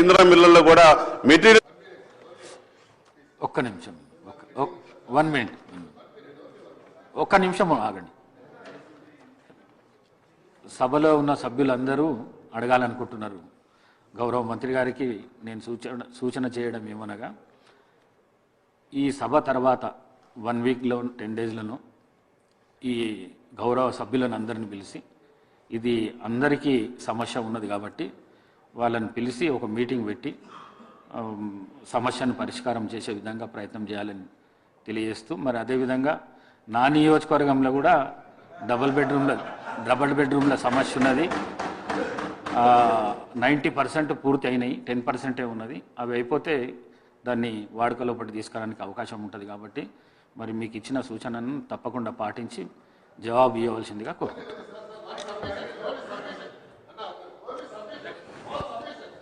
ఇందిరా మిల్లుల్లో కూడా మెటీరియల్ ఒక్క నిమిషం 1 మినిట్ ఒక్క నిమిషం ఆగండి. సభలో ఉన్న సభ్యులందరూ అడగాలనుకుంటున్నారు. గౌరవ మంత్రి గారికి నేను సూచన చేయడం ఏమనగా, ఈ సభ తర్వాత 1 వీక్లో 10 డేస్లను ఈ గౌరవ సభ్యులను అందరిని పిలిచి, ఇది అందరికీ సమస్య ఉన్నది కాబట్టి వాళ్ళని పిలిచి ఒక మీటింగ్ పెట్టి సమస్యను పరిష్కారం చేసే విధంగా ప్రయత్నం చేయాలని తెలియజేస్తూ, మరి అదేవిధంగా నా నియోజకవర్గంలో కూడా డబుల్ బెడ్రూమ్ల సమస్య ఉన్నది. 90% పూర్తి అయినాయి, 10% ఉన్నది. అవి అయిపోతే దాన్ని వాడుకలోపటి తీసుకురావడానికి అవకాశం ఉంటుంది కాబట్టి మరి మీకు ఇచ్చిన సూచనను తప్పకుండా పాటించి జవాబు ఇవ్వవలసిందిగా కోరుకుంటున్నాను.